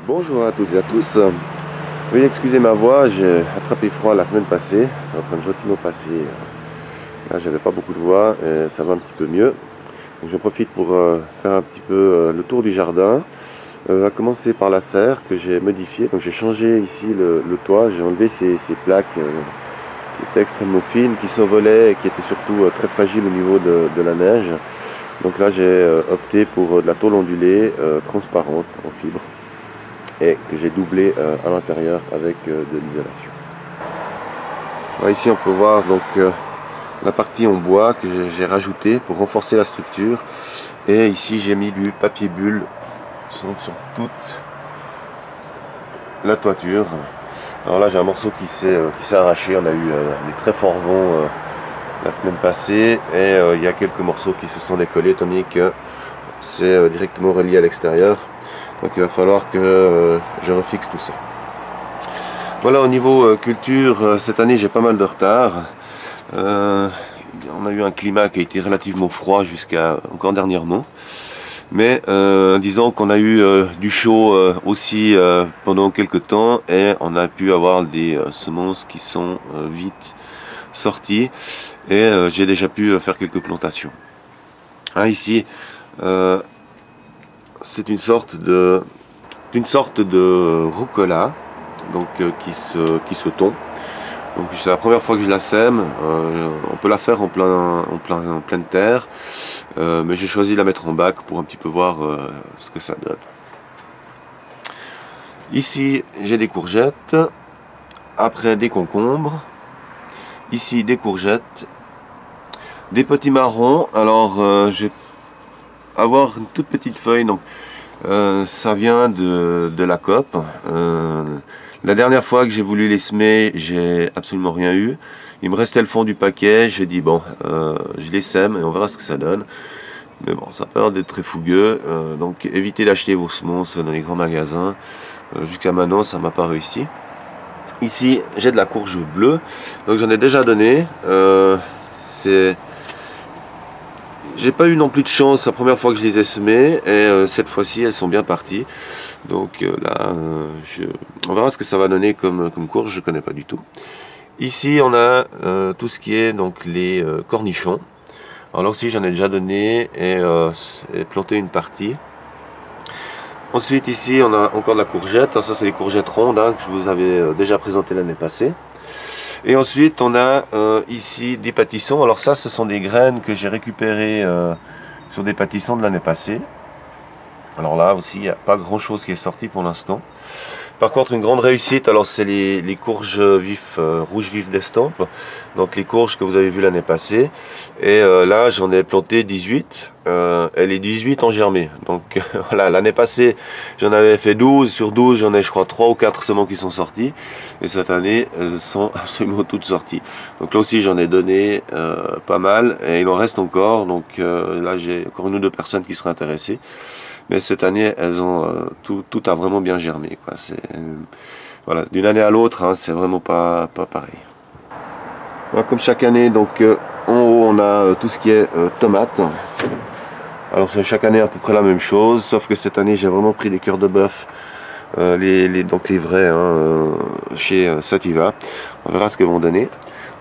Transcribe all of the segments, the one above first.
Bonjour à toutes et à tous. Veuillez excuser ma voix, j'ai attrapé froid la semaine passée. C'est en train de gentiment passer. Là, j'avais pas beaucoup de voix et ça va un petit peu mieux. Donc, je profite pour faire un petit peu le tour du jardin. À commencer par la serre que j'ai modifiée. Donc, j'ai changé ici le toit. J'ai enlevé ces plaques qui étaient extrêmement fines, qui s'envolaient et qui étaient surtout très fragiles au niveau de la neige. Donc là, j'ai opté pour de la tôle ondulée transparente en fibre, et que j'ai doublé à l'intérieur avec de l'isolation. Ici on peut voir donc la partie en bois que j'ai rajouté pour renforcer la structure, et ici j'ai mis du papier bulle sur toute la toiture. Alors là j'ai un morceau qui s'est arraché, on a eu des très forts vents la semaine passée, et il y a quelques morceaux qui se sont décollés tandis que c'est directement relié à l'extérieur. Donc il va falloir que je refixe tout ça. Voilà, au niveau culture, cette année j'ai pas mal de retard. On a eu un climat qui a été relativement froid jusqu'à encore dernièrement. Mais disons qu'on a eu du chaud aussi pendant quelques temps, et on a pu avoir des semences qui sont vite sorties, et j'ai déjà pu faire quelques plantations. Ici, c'est une sorte de rucola, donc qui se tond. Donc c'est la première fois que je la sème. On peut la faire en pleine terre, mais j'ai choisi de la mettre en bac pour un petit peu voir ce que ça donne. Ici j'ai des courgettes, après des concombres, ici des courgettes, des petits marrons. Alors je vais avoir une toute petite feuille, donc ça vient de la cope. La dernière fois que j'ai voulu les semer, j'ai absolument rien eu. Il me restait le fond du paquet. J'ai dit bon, je les sème et on verra ce que ça donne. Mais bon, ça a pas l'air d'être très fougueux. Donc évitez d'acheter vos semences dans les grands magasins. Jusqu'à maintenant, ça m'a pas réussi. Ici, j'ai de la courge bleue. Donc j'en ai déjà donné. J'ai pas eu non plus de chance la première fois que je les ai semées, et cette fois-ci elles sont bien parties. Donc là, on verra ce que ça va donner comme courge, je connais pas du tout. Ici on a tout ce qui est donc les cornichons. Alors là aussi j'en ai déjà donné et planté une partie. Ensuite ici on a encore de la courgette. Alors, ça c'est les courgettes rondes que je vous avais déjà présenté l'année passée. Et ensuite on a ici des pâtissons. Alors ça, ce sont des graines que j'ai récupérées sur des pâtissons de l'année passée. Alors là aussi il n'y a pas grand chose qui est sorti pour l'instant. Par contre une grande réussite, alors c'est les courges rouges vifs d'Estampes. Donc les courges que vous avez vues l'année passée. Et là j'en ai planté 18. Et les 18 ont germé. Donc voilà, l'année passée j'en avais fait 12. Sur 12 j'en ai je crois 3 ou 4 semences qui sont sorties. Et cette année elles sont absolument toutes sorties. Donc là aussi j'en ai donné pas mal. Et il en reste encore. Donc là j'ai encore une ou deux personnes qui seraient intéressées. Mais cette année, elles ont tout a vraiment bien germé, quoi. Voilà, d'une année à l'autre, c'est vraiment pas pareil. Alors, comme chaque année, donc en haut, on a tout ce qui est tomates. Alors c'est chaque année à peu près la même chose, sauf que cette année, j'ai vraiment pris des cœurs de bœuf, donc les vrais, chez Sativa. On verra ce qu'elles vont donner.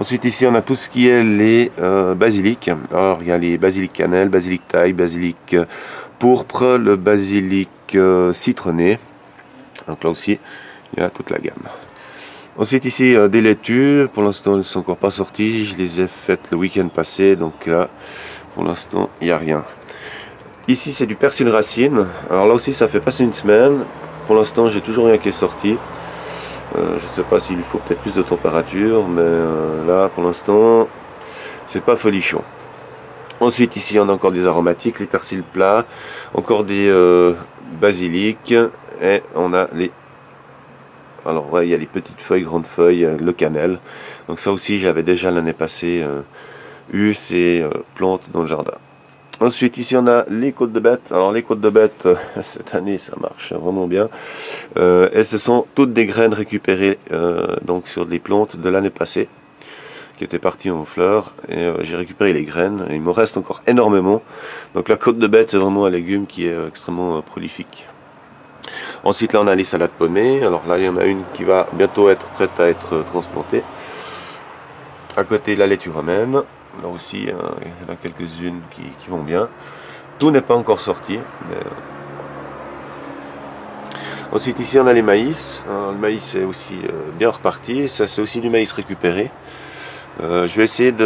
Ensuite ici, on a tout ce qui est les basiliques. Alors il y a les basiliques cannelle, basilic thaï, basilic pourpre, le basilic citronné. Donc là aussi il y a toute la gamme. Ensuite ici des laitues. Pour l'instant elles ne sont encore pas sorties, je les ai faites le week-end passé, donc là pour l'instant il n'y a rien. Ici c'est du persil racine. Alors là aussi ça fait passer une semaine. Pour l'instant j'ai toujours rien qui est sorti. Je ne sais pas s'il faut peut-être plus de température, mais là pour l'instant c'est pas folichon. Ensuite ici on a encore des aromatiques, les persils plats, encore des basiliques, et on a les... Alors ouais, il y a les petites feuilles, grandes feuilles, le cannelle. Donc ça aussi j'avais déjà l'année passée eu ces plantes dans le jardin. Ensuite ici on a les côtes de bête. Alors les côtes de bête cette année ça marche vraiment bien. Et ce sont toutes des graines récupérées donc sur des plantes de l'année passée, qui était parti en fleurs, et j'ai récupéré les graines, et il me reste encore énormément. Donc la côte de bête c'est vraiment un légume qui est extrêmement prolifique. Ensuite là on a les salades pommées. Alors là il y en a une qui va bientôt être prête à être transplantée. À côté la laitue romaine. Là aussi il y en a quelques-unes qui vont bien. Tout n'est pas encore sorti. Mais... Ensuite ici on a les maïs. Alors, le maïs est aussi bien reparti. Ça c'est aussi du maïs récupéré. Je vais essayer de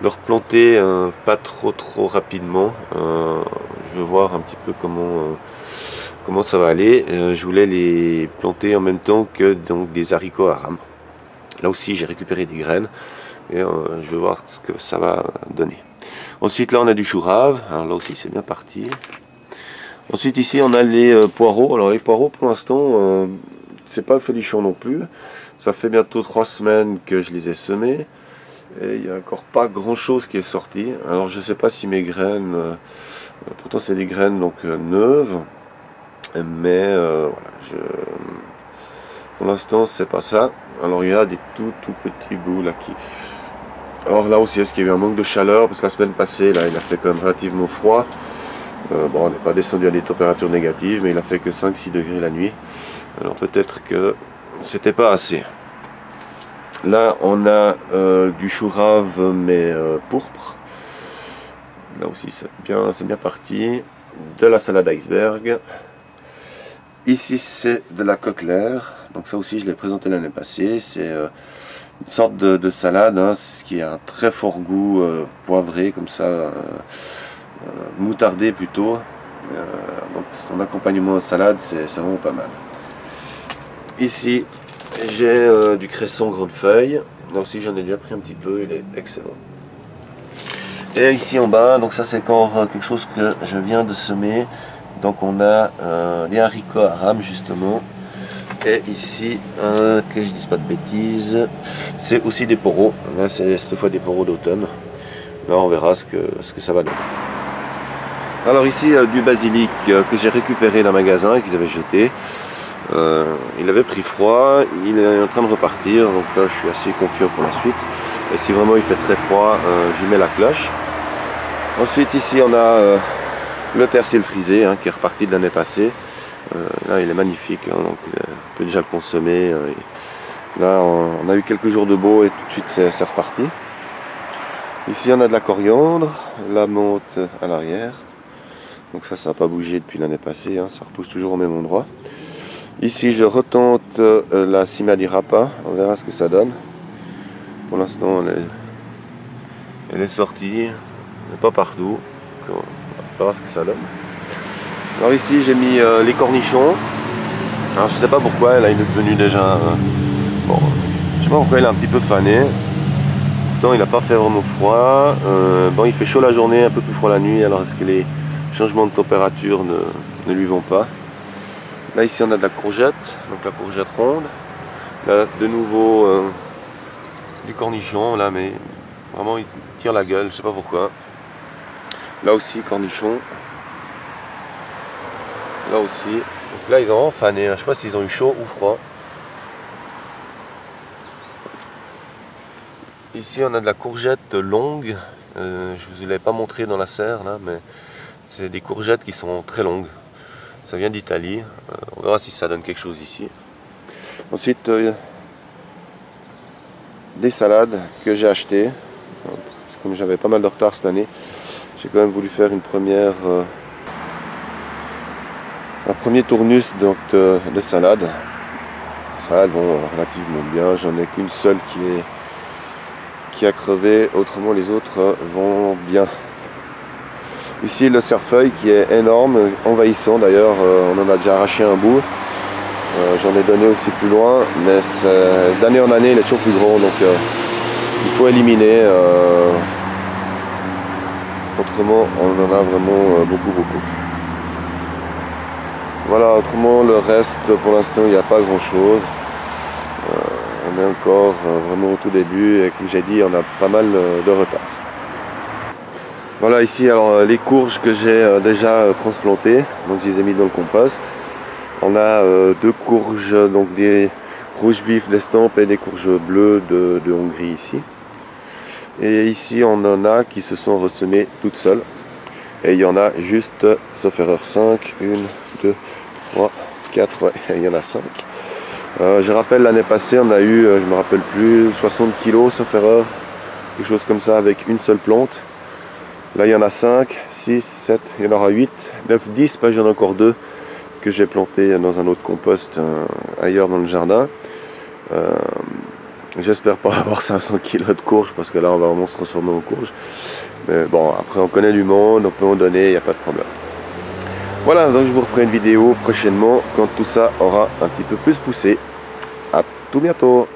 le replanter pas trop rapidement. Je vais voir un petit peu comment ça va aller. Je voulais les planter en même temps que donc, des haricots à rames. Là aussi j'ai récupéré des graines et je vais voir ce que ça va donner. Ensuite là on a du chou rave. Alors là aussi c'est bien parti. Ensuite ici on a les poireaux. Alors les poireaux pour l'instant c'est pas folichon non plus. Ça fait bientôt 3 semaines que je les ai semés. Et il n'y a encore pas grand chose qui est sorti. Alors je sais pas si mes graines, pourtant c'est des graines donc neuves. Mais voilà, pour l'instant c'est pas ça. Alors il y a des tout petits bouts là qui... Alors là aussi est-ce qu'il y a eu un manque de chaleur? Parce que la semaine passée là il a fait quand même relativement froid. Bon on n'est pas descendu à des températures négatives, mais il a fait que 5-6 degrés la nuit. Alors peut-être que c'était pas assez. Là on a du chou rave mais pourpre. Là aussi c'est bien parti. De la salade iceberg. Ici c'est de la coquelère. Donc ça aussi je l'ai présenté l'année passée. C'est une sorte de salade hein, qui a un très fort goût poivré comme ça. Moutardé plutôt. Donc son accompagnement de salade c'est vraiment pas mal. Ici j'ai du cresson grande feuille. Là aussi j'en ai déjà pris un petit peu, il est excellent. Et ici en bas, donc ça c'est encore quelque chose que je viens de semer. Donc on a les haricots à rames justement. Et ici, que je dise pas de bêtises, c'est aussi des poros. Là c'est cette fois des poros d'automne. Là on verra ce que ça va donner. Alors ici du basilic que j'ai récupéré d'un magasin et qu'ils avaient jeté. Il avait pris froid, il est en train de repartir, donc là je suis assez confiant pour la suite. Et si vraiment il fait très froid, j'y mets la cloche. Ensuite ici on a le persil frisé hein, qui est reparti de l'année passée. Là il est magnifique, hein, donc on peut déjà le consommer. Là on a eu quelques jours de beau et tout de suite c'est reparti. Ici on a de la coriandre, la menthe à l'arrière. Donc ça n'a pas bougé depuis l'année passée, hein, ça repousse toujours au même endroit. Ici je retente la Simia di Rapa, on verra ce que ça donne. Pour l'instant elle est sortie, elle n'est pas partout, donc on verra ce que ça donne. Alors ici j'ai mis les cornichons. Alors je sais pas pourquoi, là il est devenu déjà... bon, je sais pas pourquoi il est un petit peu fané. Pourtant il n'a pas fait vraiment froid. Bon il fait chaud la journée, un peu plus froid la nuit, alors est-ce que les changements de température ne lui vont pas. Là ici on a de la courgette, donc la courgette ronde. Là de nouveau du cornichon, là mais vraiment il tire la gueule, je sais pas pourquoi. Là aussi cornichon. Là aussi. Donc là ils ont fané, je sais pas s'ils ont eu chaud ou froid. Ici on a de la courgette longue. Je vous l'avais pas montré dans la serre là, mais c'est des courgettes qui sont très longues. Ça vient d'Italie. On verra si ça donne quelque chose ici. Ensuite, des salades que j'ai achetées. Comme j'avais pas mal de retard cette année, j'ai quand même voulu faire un premier tournus donc, de salade. Ça, elles vont relativement bien. J'en ai qu'une seule qui a crevé. Autrement, les autres vont bien. Ici le cerfeuil qui est énorme, envahissant d'ailleurs, on en a déjà arraché un bout. J'en ai donné aussi plus loin, mais d'année en année il est toujours plus grand, donc il faut éliminer. Autrement on en a vraiment beaucoup. Voilà, autrement le reste pour l'instant il n'y a pas grand chose. On est encore vraiment au tout début et comme j'ai dit on a pas mal de retard. Voilà ici alors les courges que j'ai déjà transplantées, donc je les ai mis dans le compost. On a deux courges, donc des rouges vifs d'Estampes et des courges bleues de Hongrie ici. Et ici on en a qui se sont ressemées toutes seules. Et il y en a juste, sauf erreur 5, 1, 2, 3, 4, ouais, il y en a 5. Je rappelle l'année passée on a eu, je me rappelle plus, 60 kilos sauf erreur, quelque chose comme ça avec une seule plante. Là il y en a 5, 6, 7, il y en aura 8, 9, 10, bah, j'en ai encore 2 que j'ai planté dans un autre compost ailleurs dans le jardin. J'espère pas avoir 500 kg de courge parce que là on va vraiment se transformer en courge. Mais bon, après on connaît du monde, on peut en donner, il n'y a pas de problème. Voilà, donc je vous referai une vidéo prochainement quand tout ça aura un petit peu plus poussé. À tout bientôt.